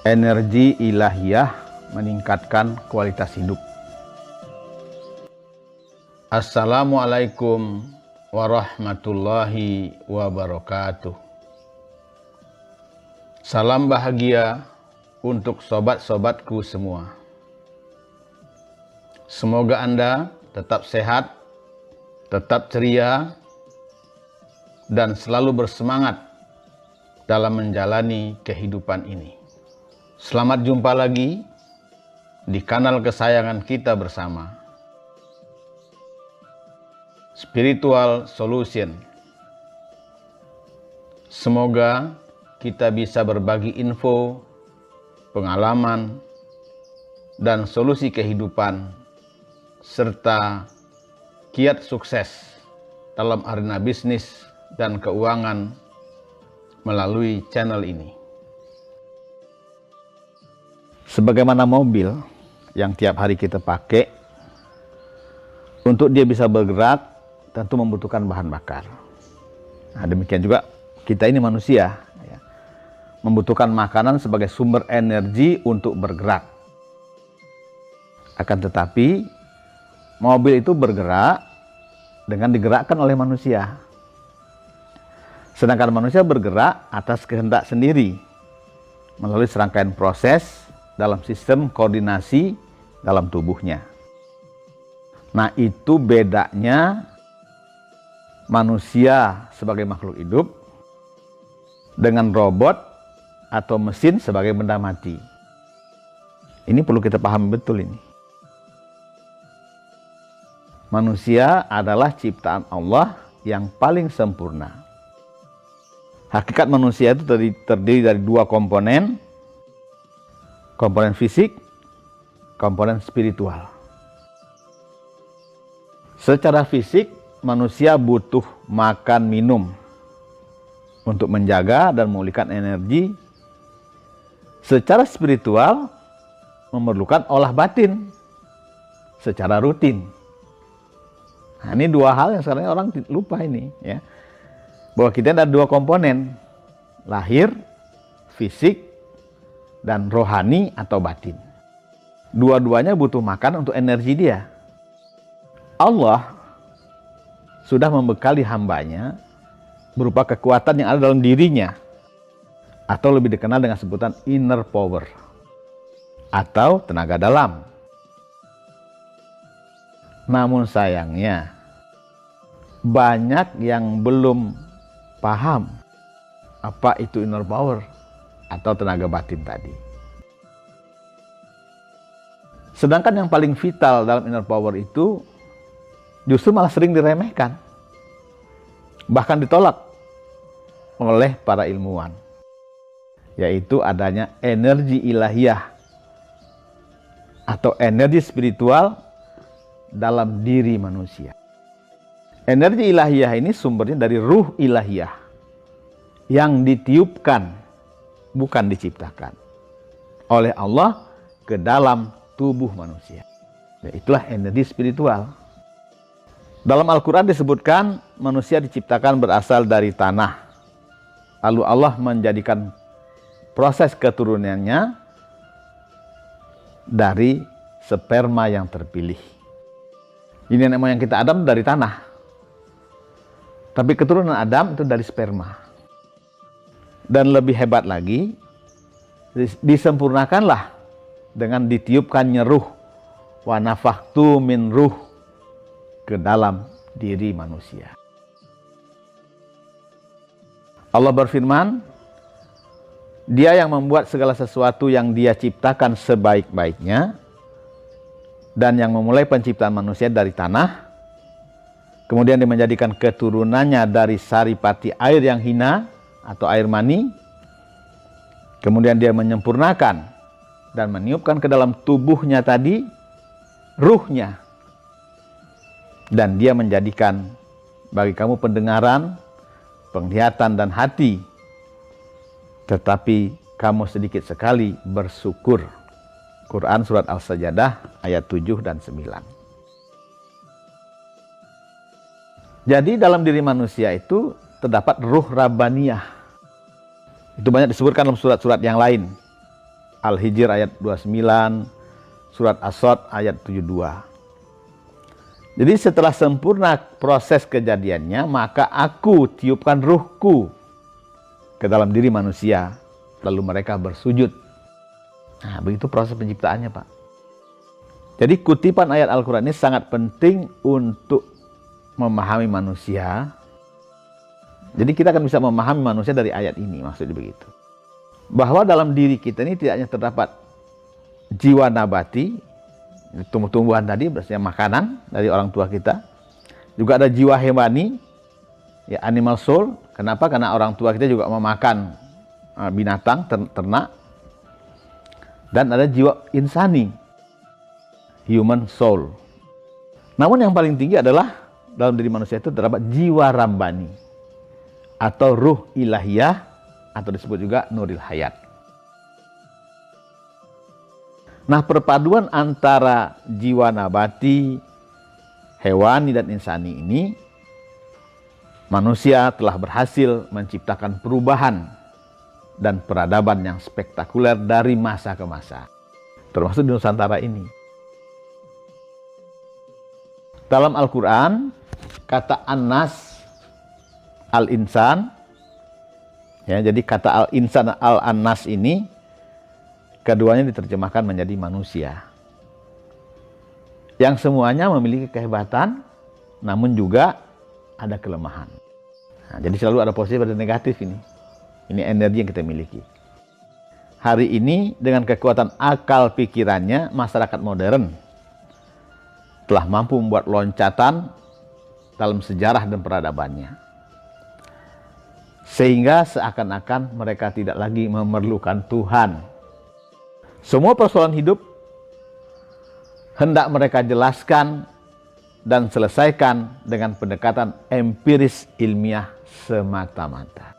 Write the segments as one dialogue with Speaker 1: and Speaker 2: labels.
Speaker 1: Energi ilahiyah meningkatkan kualitas hidup. Assalamualaikum warahmatullahi wabarakatuh. Salam bahagia untuk sobat-sobatku semua. Semoga Anda tetap sehat, tetap ceria, dan selalu bersemangat dalam menjalani kehidupan ini. Selamat jumpa lagi di kanal kesayangan kita bersama, Spiritual Solution. Semoga kita bisa berbagi info, pengalaman, dan solusi kehidupan, serta kiat sukses dalam arena bisnis dan keuangan melalui channel ini. Sebagaimana mobil yang tiap hari kita pakai, untuk dia bisa bergerak tentu membutuhkan bahan bakar. Nah, demikian juga kita ini manusia, ya, membutuhkan makanan sebagai sumber energi untuk bergerak. Akan tetapi mobil itu bergerak dengan digerakkan oleh manusia, sedangkan manusia bergerak atas kehendak sendiri melalui serangkaian proses dalam sistem koordinasi dalam tubuhnya. Nah, itu bedanya manusia sebagai makhluk hidup dengan robot atau mesin sebagai benda mati. Ini perlu kita pahami betul ini. Manusia adalah ciptaan Allah yang paling sempurna. Hakikat manusia itu terdiri dari dua komponen fisik, komponen spiritual. Secara fisik, manusia butuh makan minum untuk menjaga dan memulihkan energi. Secara spiritual, memerlukan olah batin secara rutin. Nah, ini dua hal yang sekarang orang lupa ini, ya. Bahwa kita ada dua komponen, lahir, fisik, dan rohani atau batin. Dua-duanya butuh makan untuk energi dia. Allah sudah membekali hambanya berupa kekuatan yang ada dalam dirinya, atau lebih dikenal dengan sebutan inner power atau tenaga dalam. Namun sayangnya banyak yang belum paham apa itu inner power atau tenaga batin tadi. Sedangkan yang paling vital dalam inner power itu justru malah sering diremehkan, bahkan ditolak oleh para ilmuwan, yaitu adanya energi ilahiyah atau energi spiritual dalam diri manusia. Energi ilahiyah ini sumbernya dari ruh ilahiyah yang ditiupkan, bukan diciptakan, oleh Allah ke dalam tubuh manusia. Ya, itulah energi spiritual. Dalam Al-Quran disebutkan manusia diciptakan berasal dari tanah. Lalu Allah menjadikan proses keturunannya dari sperma yang terpilih. Ini nenek moyang kita Adam dari tanah. Tapi keturunan Adam itu dari sperma. Dan lebih hebat lagi, disempurnakanlah dengan ditiupkannya ruh, wa nafakhtu min ruh, ke dalam diri manusia. Allah berfirman, Dia yang membuat segala sesuatu yang Dia ciptakan sebaik-baiknya, dan yang memulai penciptaan manusia dari tanah, kemudian Dia menjadikan keturunannya dari saripati air yang hina atau air mani, kemudian Dia menyempurnakan dan meniupkan ke dalam tubuhnya tadi ruhnya, dan Dia menjadikan bagi kamu pendengaran, penglihatan, dan hati, tetapi kamu sedikit sekali bersyukur. Quran Surat Al-Sajdah ayat 7 dan 9. Jadi dalam diri manusia itu terdapat ruh rabbaniyah. Itu banyak disebutkan dalam surat-surat yang lain. Al-Hijr ayat 29, surat As-Sod ayat 72. Jadi setelah sempurna proses kejadiannya, maka aku tiupkan ruhku ke dalam diri manusia, lalu mereka bersujud. Nah, begitu proses penciptaannya, Pak. Jadi kutipan ayat Al-Quran ini sangat penting untuk memahami manusia. Jadi kita akan bisa memahami manusia dari ayat ini, maksudnya begitu. Bahwa dalam diri kita ini tidak hanya terdapat jiwa nabati, tumbuh-tumbuhan tadi, berarti makanan dari orang tua kita. Juga ada jiwa hewani, ya animal soul. Kenapa? Karena orang tua kita juga memakan binatang, ternak. Dan ada jiwa insani, human soul. Namun yang paling tinggi adalah dalam diri manusia itu terdapat jiwa rabbani atau ruh ilahiyah, atau disebut juga nuril hayat. Nah, perpaduan antara jiwa nabati, hewani, dan insani ini, manusia telah berhasil menciptakan perubahan dan peradaban yang spektakuler dari masa ke masa, termasuk di Nusantara ini. Dalam Al-Quran, kata An-Nas, Al-Insan, ya, jadi kata Al-Insan, Al-An-Nas ini, keduanya diterjemahkan menjadi manusia. Yang semuanya memiliki kehebatan, namun juga ada kelemahan. Nah, jadi selalu ada positif dan negatif ini. Ini energi yang kita miliki. Hari ini dengan kekuatan akal pikirannya, masyarakat modern telah mampu membuat loncatan dalam sejarah dan peradabannya. Sehingga seakan-akan mereka tidak lagi memerlukan Tuhan. Semua persoalan hidup hendak mereka jelaskan dan selesaikan dengan pendekatan empiris ilmiah semata-mata.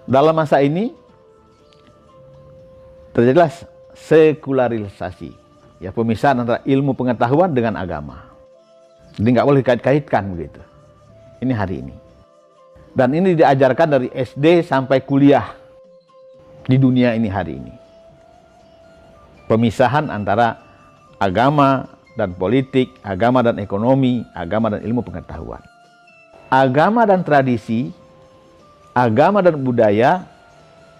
Speaker 1: Dalam masa ini terjadilah sekularisasi, ya, pemisahan antara ilmu pengetahuan dengan agama. Jadi nggak boleh dikait-kaitkan begitu. Ini hari ini. Dan ini diajarkan dari SD sampai kuliah di dunia ini hari ini. Pemisahan antara agama dan politik, agama dan ekonomi, agama dan ilmu pengetahuan. Agama dan tradisi, agama dan budaya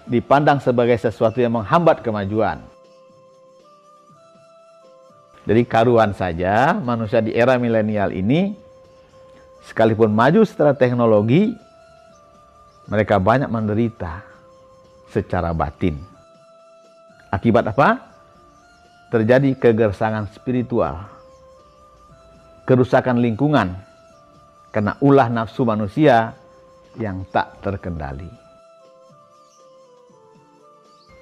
Speaker 1: dipandang sebagai sesuatu yang menghambat kemajuan. Jadi karuan saja manusia di era milenial ini, sekalipun maju secara teknologi, mereka banyak menderita secara batin. Akibat apa? Terjadi kegersangan spiritual, kerusakan lingkungan, karena ulah nafsu manusia yang tak terkendali.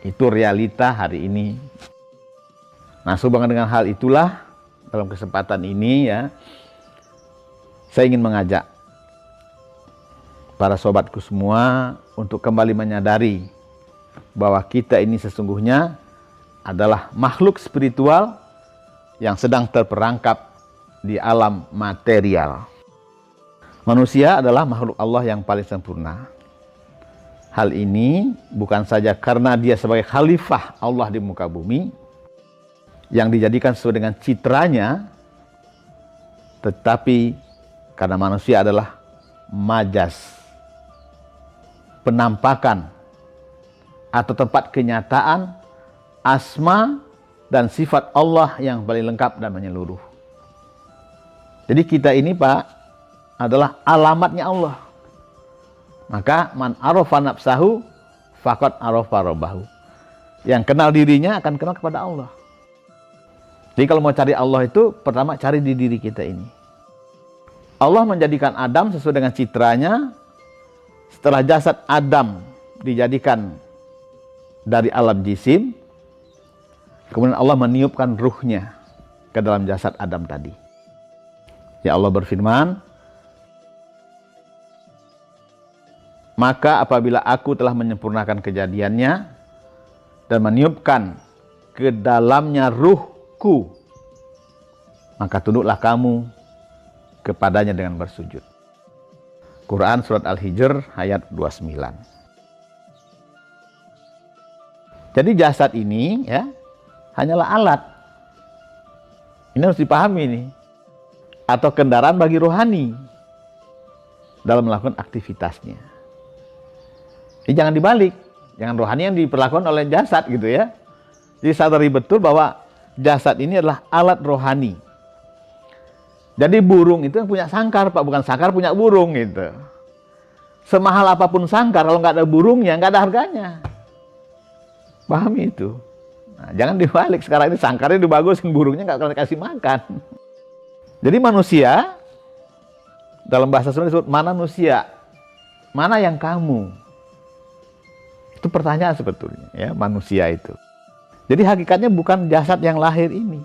Speaker 1: Itu realita hari ini. Nah, sehubungan dengan hal itulah, dalam kesempatan ini ya, saya ingin mengajak para sobatku semua untuk kembali menyadari bahwa kita ini sesungguhnya adalah makhluk spiritual yang sedang terperangkap di alam material. Manusia adalah makhluk Allah yang paling sempurna. Hal ini bukan saja karena dia sebagai khalifah Allah di muka bumi, yang dijadikan sesuai dengan citranya, tetapi karena manusia adalah majas, penampakan atau tempat kenyataan asma dan sifat Allah yang paling lengkap dan menyeluruh. Jadi kita ini, Pak, adalah alamatnya Allah. Maka man arafa nafsahu faqad arafa rabbahu. Yang kenal dirinya akan kenal kepada Allah. Jadi kalau mau cari Allah itu, pertama cari di diri kita ini. Allah menjadikan Adam sesuai dengan citranya. Setelah jasad Adam dijadikan dari alam jisim, kemudian Allah meniupkan ruhnya ke dalam jasad Adam tadi. Ya, Allah berfirman, maka apabila aku telah menyempurnakan kejadiannya dan meniupkan ke dalamnya ruhku, maka tunduklah kamu kepadanya dengan bersujud. Quran Surat Al-Hijr ayat 29. Jadi jasad ini ya hanyalah alat. Ini harus dipahami nih. Atau kendaraan bagi rohani dalam melakukan aktivitasnya. Ini jangan dibalik. Jangan rohani yang diperlakukan oleh jasad gitu ya. Jadi sadari betul bahwa jasad ini adalah alat rohani. Jadi burung itu yang punya sangkar, Pak, bukan sangkar punya burung gitu. Semahal apapun sangkar, kalau nggak ada burungnya, nggak ada harganya. Pahami itu. Nah, jangan dibalik, sekarang ini sangkarnya dibagusin, burungnya nggak akan dikasih makan. Jadi manusia, dalam bahasa Sunda disebut manusia. Mana yang kamu? Itu pertanyaan sebetulnya, ya, manusia itu. Jadi hakikatnya bukan jasad yang lahir ini.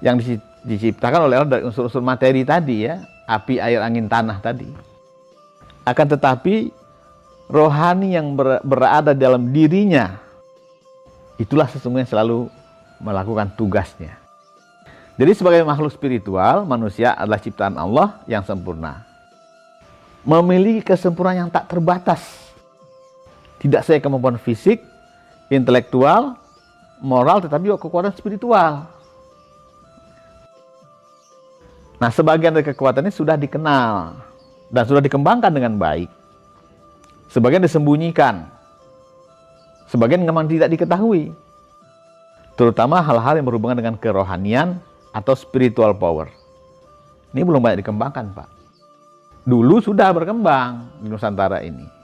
Speaker 1: Yang diciptakan oleh Allah dari unsur-unsur materi tadi ya, api, air, angin, tanah tadi. Akan tetapi rohani yang berada dalam dirinya, itulah sesungguhnya selalu melakukan tugasnya. Jadi sebagai makhluk spiritual, manusia adalah ciptaan Allah yang sempurna. Memiliki kesempurnaan yang tak terbatas. Tidak saja kemampuan fisik, intelektual, moral, tetapi juga kekuatan spiritual. Nah, sebagian dari kekuatan ini sudah dikenal dan sudah dikembangkan dengan baik. Sebagian disembunyikan. Sebagian memang tidak diketahui. Terutama hal-hal yang berhubungan dengan kerohanian atau spiritual power. Ini belum banyak dikembangkan, Pak. Dulu sudah berkembang di Nusantara ini.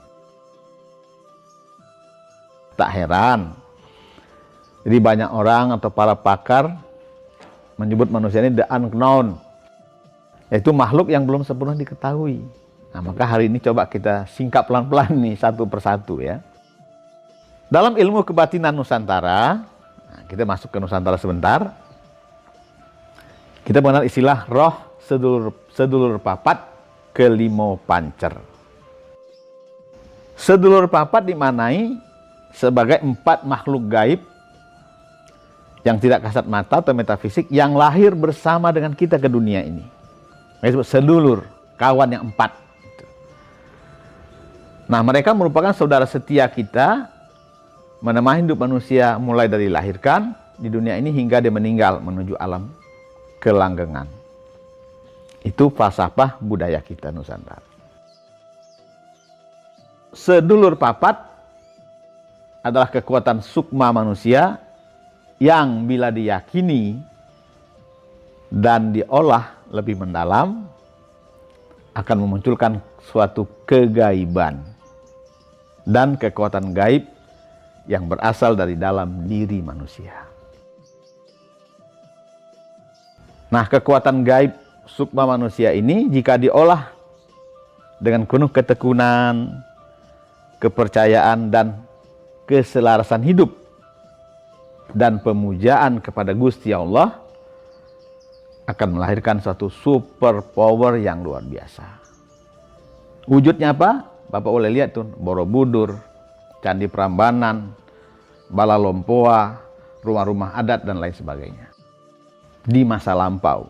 Speaker 1: Tak heran. Jadi banyak orang atau para pakar menyebut manusia ini the unknown. Yaitu makhluk yang belum sempurna diketahui. Nah, maka hari ini coba kita singkap pelan-pelan nih satu persatu ya. Dalam ilmu kebatinan Nusantara, nah, kita masuk ke Nusantara sebentar. Kita mengenal istilah roh sedulur papat kelimo pancer. Sedulur papat dimaknai sebagai 4 makhluk gaib yang tidak kasat mata atau metafisik yang lahir bersama dengan kita ke dunia ini. Disebut sedulur, kawan yang 4. Nah, mereka merupakan saudara setia kita, menemani hidup manusia mulai dari dilahirkan di dunia ini hingga dia meninggal menuju alam kelanggengan. Itu falsafah budaya kita Nusantara. Sedulur papat adalah kekuatan sukma manusia yang bila diyakini dan diolah lebih mendalam akan memunculkan suatu kegaiban dan kekuatan gaib yang berasal dari dalam diri manusia. Nah, kekuatan gaib sukma manusia ini jika diolah dengan penuh ketekunan, kepercayaan dan keselarasan hidup dan pemujaan kepada Gusti Allah akan melahirkan suatu super power yang luar biasa. Wujudnya apa? Bapak boleh lihat tuh, Borobudur, Candi Prambanan, Bala Lompoa, rumah-rumah adat dan lain sebagainya. Di masa lampau.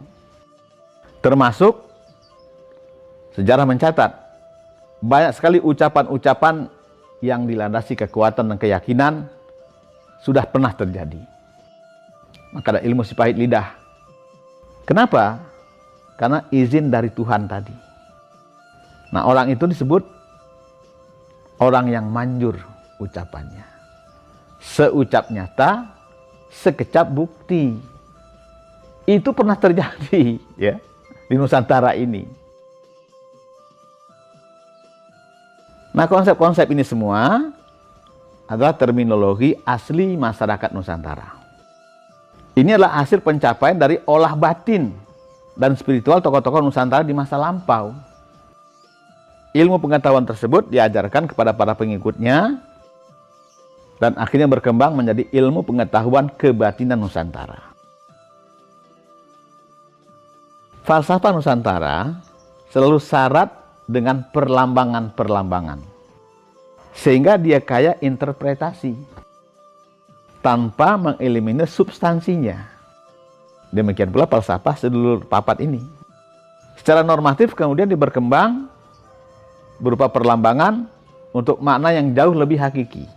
Speaker 1: Termasuk sejarah mencatat banyak sekali ucapan-ucapan yang dilandasi kekuatan dan keyakinan sudah pernah terjadi. Maka ada ilmu si pahit lidah. Kenapa? Karena izin dari Tuhan tadi. Nah, orang itu disebut orang yang manjur ucapannya. Seucap nyata, sekecap bukti. Itu pernah terjadi ya di Nusantara ini. Nah, konsep-konsep ini semua adalah terminologi asli masyarakat Nusantara. Ini adalah hasil pencapaian dari olah batin dan spiritual tokoh-tokoh Nusantara di masa lampau. Ilmu pengetahuan tersebut diajarkan kepada para pengikutnya dan akhirnya berkembang menjadi ilmu pengetahuan kebatinan Nusantara. Falsafah Nusantara selalu syarat dengan perlambangan-perlambangan. Sehingga dia kaya interpretasi tanpa mengeliminir substansinya. Demikian pula falsafah sedulur papat ini. Secara normatif kemudian berkembang berupa perlambangan untuk makna yang jauh lebih hakiki.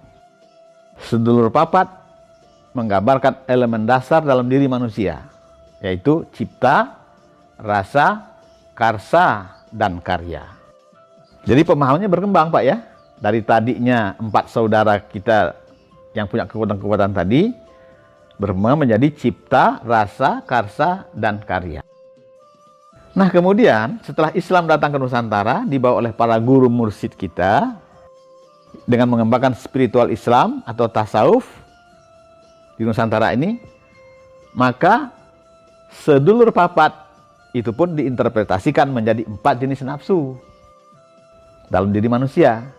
Speaker 1: Sedulur papat menggambarkan elemen dasar dalam diri manusia, yaitu cipta, rasa, karsa, dan karya. Jadi pemahamannya berkembang Pak ya. Dari tadinya 4 saudara kita yang punya kekuatan-kekuatan tadi, berkembang menjadi cipta, rasa, karsa, dan karya. Nah kemudian setelah Islam datang ke Nusantara, dibawa oleh para guru mursyid kita, dengan mengembangkan spiritual Islam atau tasawuf di Nusantara ini, maka sedulur papat itu pun diinterpretasikan menjadi 4 jenis nafsu dalam diri manusia.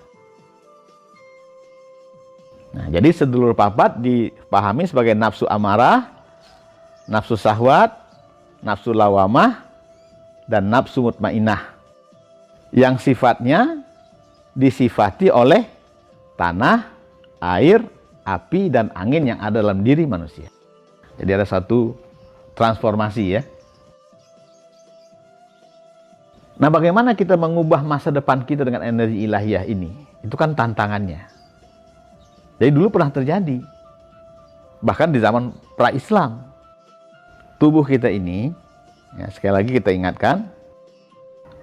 Speaker 1: Nah, jadi sedulur papat dipahami sebagai nafsu amarah, nafsu syahwat, nafsu lawamah, dan nafsu mutmainah, yang sifatnya disifati oleh tanah, air, api, dan angin yang ada dalam diri manusia. Jadi ada satu transformasi ya. Nah, bagaimana kita mengubah masa depan kita dengan energi ilahiyah ini? Itu kan tantangannya. Jadi dulu pernah terjadi. Bahkan di zaman pra-Islam. Tubuh kita ini, ya, sekali lagi kita ingatkan,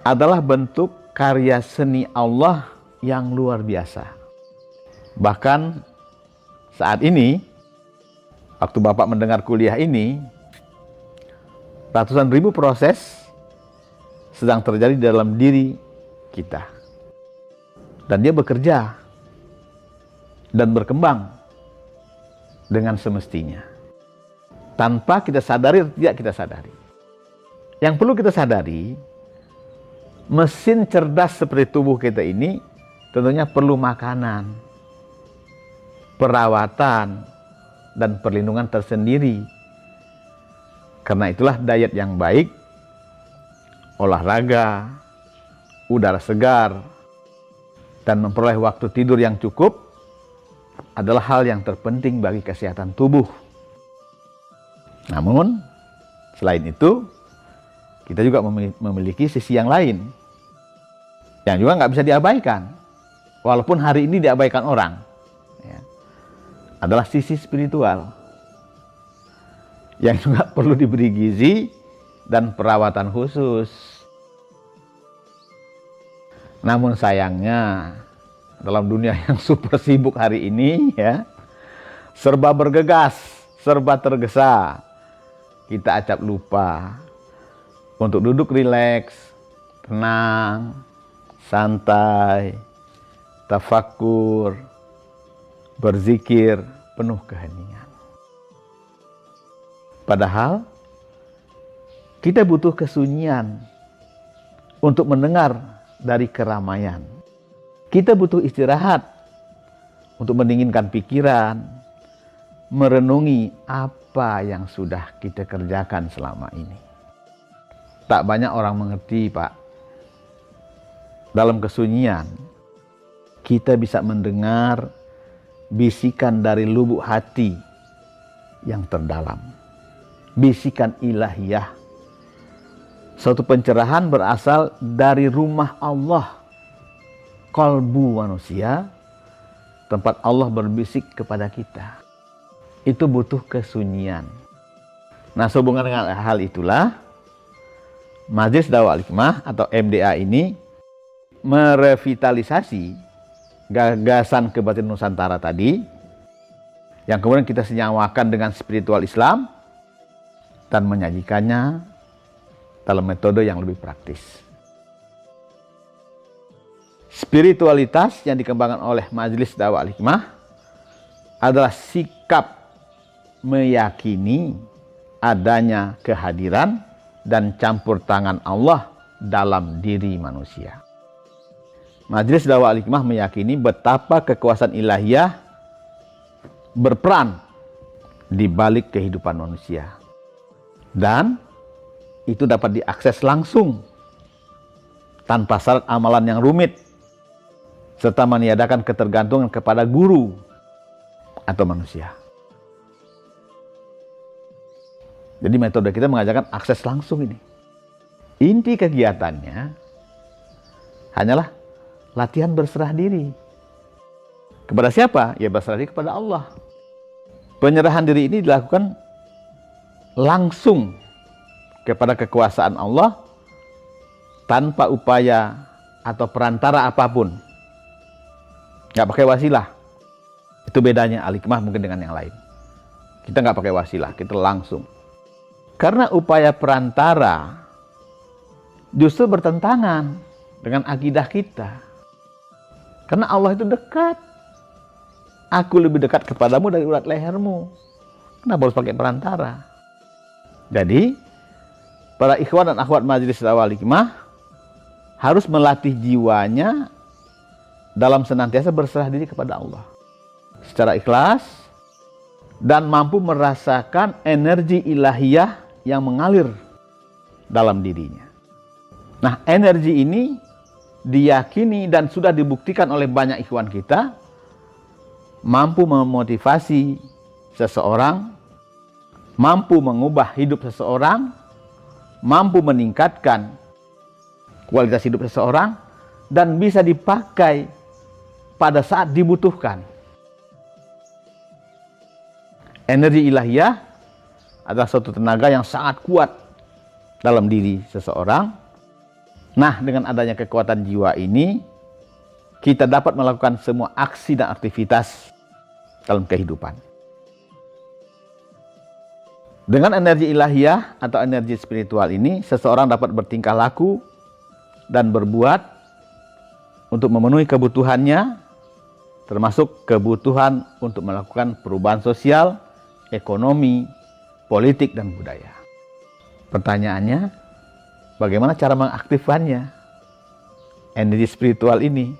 Speaker 1: adalah bentuk karya seni Allah yang luar biasa. Bahkan saat ini, waktu Bapak mendengar kuliah ini, ratusan ribu proses sedang terjadi dalam diri kita. Dan dia bekerja dan berkembang dengan semestinya. Tanpa kita sadari atau tidak kita sadari. Yang perlu kita sadari, mesin cerdas seperti tubuh kita ini tentunya perlu makanan, perawatan, dan perlindungan tersendiri. Karena itulah diet yang baik, olahraga, udara segar, dan memperoleh waktu tidur yang cukup adalah hal yang terpenting bagi kesehatan tubuh. Namun, selain itu, kita juga memiliki sisi yang lain, yang juga nggak bisa diabaikan, walaupun hari ini diabaikan orang. Ya, adalah sisi spiritual, yang juga perlu diberi gizi dan perawatan khusus. Namun sayangnya, dalam dunia yang super sibuk hari ini, ya, serba bergegas, serba tergesa, kita acap lupa untuk duduk rileks, tenang, santai, tafakur, berzikir penuh keheningan. Padahal kita butuh kesunyian untuk mendengar dari keramaian. Kita butuh istirahat untuk mendinginkan pikiran, merenungi apa yang sudah kita kerjakan selama ini. Tak banyak orang mengerti, Pak. Dalam kesunyian, kita bisa mendengar bisikan dari lubuk hati yang terdalam. Bisikan ilahiyah. Suatu pencerahan berasal dari rumah Allah, kalbu manusia, tempat Allah berbisik kepada kita. Itu butuh kesunyian. Nah, sehubungan dengan hal itulah, Majelis Dakwah Al-Hikmah atau MDA ini merevitalisasi gagasan kebatinan Nusantara tadi, yang kemudian kita senyawakan dengan spiritual Islam dan menyajikannya dalam metode yang lebih praktis. Spiritualitas yang dikembangkan oleh Majelis Dakwah Al-Hikmah adalah sikap meyakini adanya kehadiran dan campur tangan Allah dalam diri manusia. Majelis Dakwah Al-Hikmah meyakini betapa kekuasaan ilahiyah berperan di balik kehidupan manusia. Dan itu dapat diakses langsung tanpa syarat amalan yang rumit, serta meniadakan ketergantungan kepada guru atau manusia. Jadi metode kita mengajarkan akses langsung ini. Inti kegiatannya hanyalah latihan berserah diri. Kepada siapa? Ya berserah diri kepada Allah. Penyerahan diri ini dilakukan langsung kepada kekuasaan Allah tanpa upaya atau perantara apapun. Nggak pakai wasilah. Itu bedanya al-hikmah mungkin dengan yang lain. Kita nggak pakai wasilah, kita langsung. Karena upaya perantara justru bertentangan dengan akidah kita. Karena Allah itu dekat. Aku lebih dekat kepadamu dari urat lehermu. Kenapa harus pakai perantara? Jadi, para ikhwan dan akhwat majelis dakwah hikmah harus melatih jiwanya dalam senantiasa berserah diri kepada Allah secara ikhlas dan mampu merasakan energi ilahiyah yang mengalir dalam dirinya. Nah, energi ini diyakini dan sudah dibuktikan oleh banyak ikhwan kita mampu memotivasi seseorang, mampu mengubah hidup seseorang, mampu meningkatkan kualitas hidup seseorang, dan bisa dipakai pada saat dibutuhkan. Energi ilahiyah adalah suatu tenaga yang sangat kuat dalam diri seseorang. Nah, dengan adanya kekuatan jiwa ini, kita dapat melakukan semua aksi dan aktivitas dalam kehidupan. Dengan energi ilahiyah atau energi spiritual ini, seseorang dapat bertingkah laku dan berbuat untuk memenuhi kebutuhannya, termasuk kebutuhan untuk melakukan perubahan sosial, ekonomi, politik, dan budaya. Pertanyaannya, bagaimana cara mengaktifkannya? Energi spiritual ini,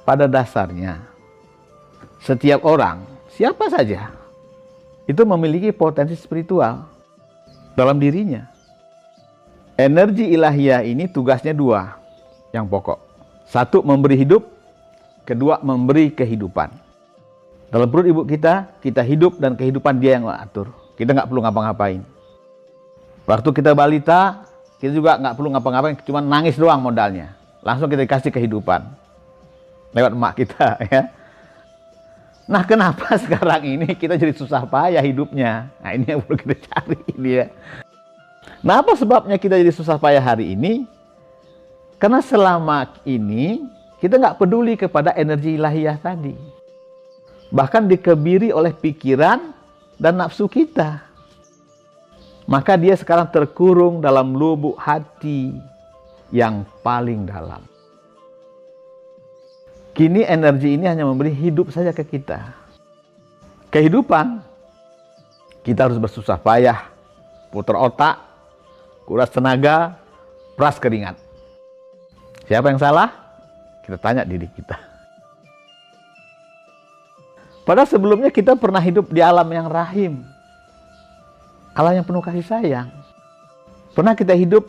Speaker 1: pada dasarnya, setiap orang, siapa saja, itu memiliki potensi spiritual dalam dirinya. Energi ilahiyah ini tugasnya dua yang pokok. Satu, memberi hidup. Kedua, memberi kehidupan. Dalam perut ibu kita hidup dan kehidupan dia yang atur. Kita nggak perlu ngapa-ngapain. Waktu kita balita, kita juga nggak perlu ngapa-ngapain, cuma nangis doang modalnya. Langsung kita dikasih kehidupan lewat emak kita, ya. Nah, kenapa sekarang ini kita jadi susah payah hidupnya? Nah, ini yang perlu kita cari dia. Nah, apa sebabnya kita jadi susah payah hari ini? Karena selama ini kita nggak peduli kepada energi ilahiyah tadi. Bahkan dikebiri oleh pikiran dan nafsu kita. Maka dia sekarang terkurung dalam lubuk hati yang paling dalam. Kini energi ini hanya memberi hidup saja ke kita. Kehidupan, kita harus bersusah payah, putar otak, kuras tenaga, peras keringat. Siapa yang salah? Kita tanya diri kita. Padahal sebelumnya kita pernah hidup di alam yang rahim. Alam yang penuh kasih sayang. Pernah kita hidup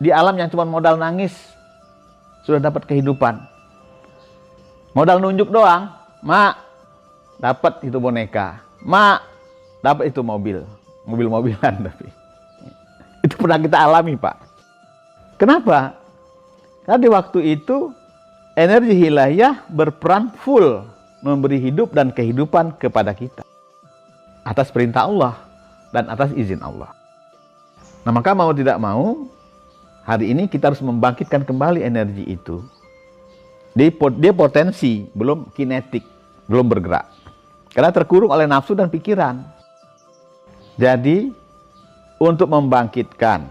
Speaker 1: di alam yang cuma modal nangis, sudah dapat kehidupan. Modal nunjuk doang, mak, dapat itu boneka, mak, dapat itu mobil, mobil-mobilan tapi. Itu pernah kita alami, Pak. Kenapa? Karena di waktu itu energi ilahiyah berperan full memberi hidup dan kehidupan kepada kita atas perintah Allah dan atas izin Allah. Nah, maka mau tidak mau, hari ini kita harus membangkitkan kembali energi itu. Dia potensi, belum kinetik, belum bergerak. Karena terkurung oleh nafsu dan pikiran. Jadi, untuk membangkitkan,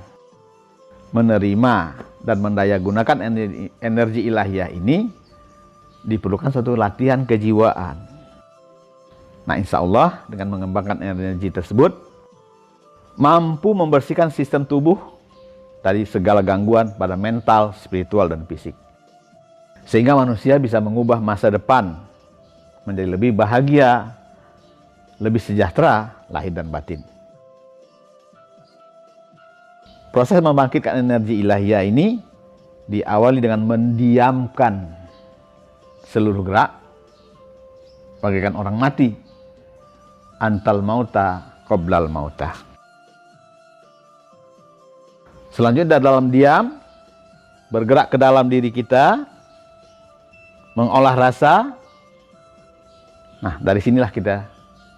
Speaker 1: menerima, dan mendayagunakan energi ilahiyah ini, diperlukan suatu latihan kejiwaan. Nah, insya Allah dengan mengembangkan energi tersebut, mampu membersihkan sistem tubuh dari segala gangguan pada mental, spiritual, dan fisik. Sehingga manusia bisa mengubah masa depan menjadi lebih bahagia, lebih sejahtera, lahir dan batin. Proses membangkitkan energi ilahiyah ini diawali dengan mendiamkan seluruh gerak, bagaikan orang mati. Antal mauta qoblal mauta. Selanjutnya dalam diam, bergerak ke dalam diri kita, mengolah rasa, Nah, dari sinilah kita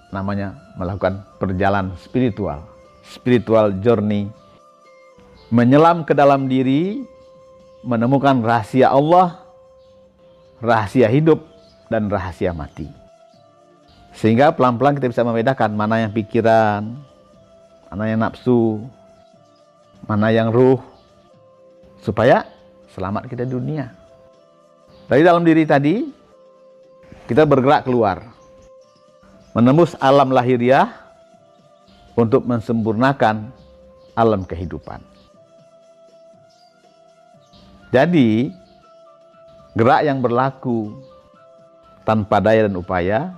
Speaker 1: namanya melakukan perjalanan spiritual journey, menyelam ke dalam diri, menemukan rahasia Allah, rahasia hidup, dan rahasia mati. Sehingga pelan-pelan kita bisa membedakan mana yang pikiran, mana yang nafsu, mana yang ruh, supaya selamat kita di dunia. Dari dalam diri tadi, kita bergerak keluar, menembus alam lahiriah untuk mensempurnakan alam kehidupan. Jadi, gerak yang berlaku tanpa daya dan upaya,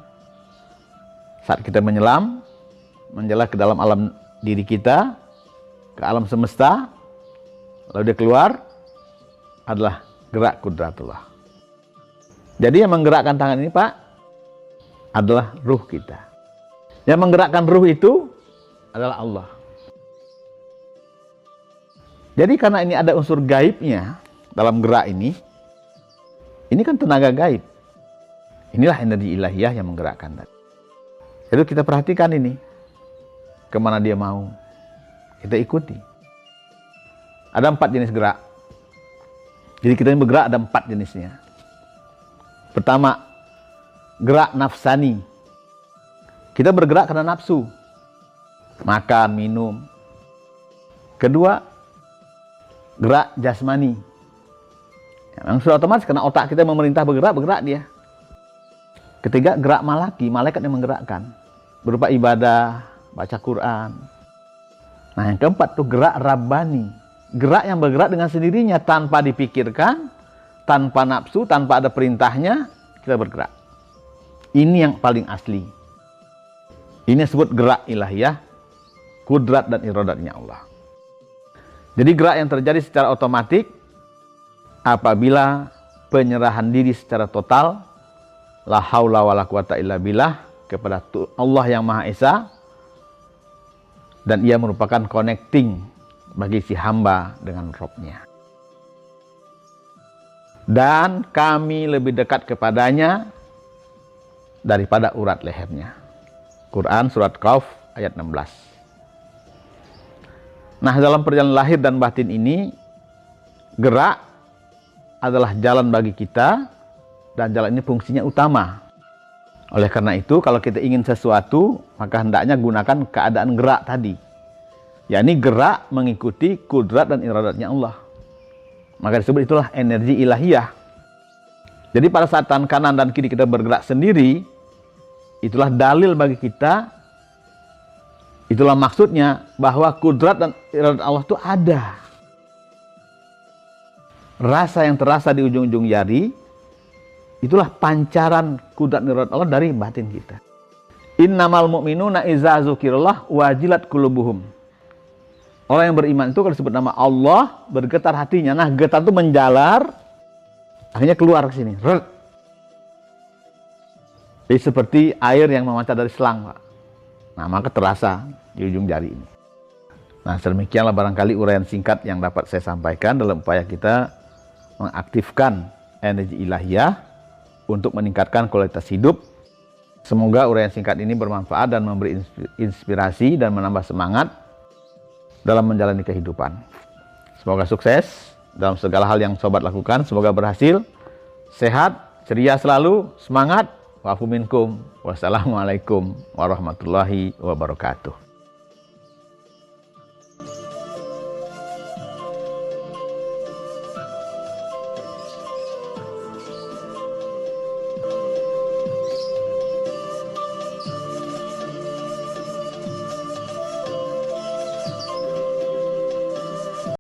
Speaker 1: saat kita menyelam, menjelah ke dalam alam diri kita, ke alam semesta, lalu dia keluar, adalah gerak kudratullah. Jadi yang menggerakkan tangan ini, Pak, adalah ruh kita. Yang menggerakkan ruh itu adalah Allah. Jadi karena ini ada unsur gaibnya dalam gerak ini kan tenaga gaib. Inilah energi ilahiyah yang menggerakkan tadi. Jadi kita perhatikan ini, kemana dia mau, kita ikuti. Ada 4 jenis gerak. Jadi kita ini bergerak ada 4 jenisnya. Pertama, gerak nafsani. Kita bergerak karena nafsu, makan, minum. Kedua, gerak jasmani. Yang sudah otomatis karena otak kita memerintah bergerak dia. Ketiga, gerak malaki, malaikat yang menggerakkan, berupa ibadah, baca Quran. Nah, yang keempat tuh gerak rabbani, gerak yang bergerak dengan sendirinya tanpa dipikirkan, tanpa nafsu, tanpa ada perintahnya, kita bergerak. Ini yang paling asli. Ini disebut gerak ilahiyah, kudrat dan iradatnya Allah. Jadi gerak yang terjadi secara otomatis apabila penyerahan diri secara total, la haula wala quwata illa billah, kepada Allah yang Maha Esa, dan ia merupakan connecting bagi si hamba dengan Robnya. Dan kami lebih dekat kepadanya daripada urat lehernya. Quran surat Qauf ayat 16. Nah, dalam perjalanan lahir dan batin ini, gerak adalah jalan bagi kita, dan jalan ini fungsinya utama. Oleh karena itu, kalau kita ingin sesuatu, maka hendaknya gunakan keadaan gerak tadi, yakni gerak mengikuti kudrat dan iradatnya Allah. Maka disebut itulah energi ilahiyah. Jadi pada saat tangan kanan dan kiri kita bergerak sendiri, itulah dalil bagi kita, itulah maksudnya bahwa kudrat dan iradat Allah itu ada. Rasa yang terasa di ujung-ujung jari, itulah pancaran kudrat dan iradat Allah dari batin kita. Innamal mu'minuna iza dzukirallah wajilat qulubuhum. Orang yang beriman itu kalau disebut nama Allah, bergetar hatinya. Nah, getar itu menjalar, akhirnya keluar ke sini. Jadi seperti air yang memancar dari selang, Pak. Nah, maka terasa di ujung jari ini. Nah, sedemikianlah barangkali uraian singkat yang dapat saya sampaikan dalam upaya kita mengaktifkan energi ilahiyah untuk meningkatkan kualitas hidup. Semoga uraian singkat ini bermanfaat dan memberi inspirasi dan menambah semangat dalam menjalani kehidupan. Semoga sukses dalam segala hal yang sobat lakukan. Semoga berhasil, sehat, ceria selalu, semangat. Wa'afu minkum. Wassalamualaikum warahmatullahi wabarakatuh.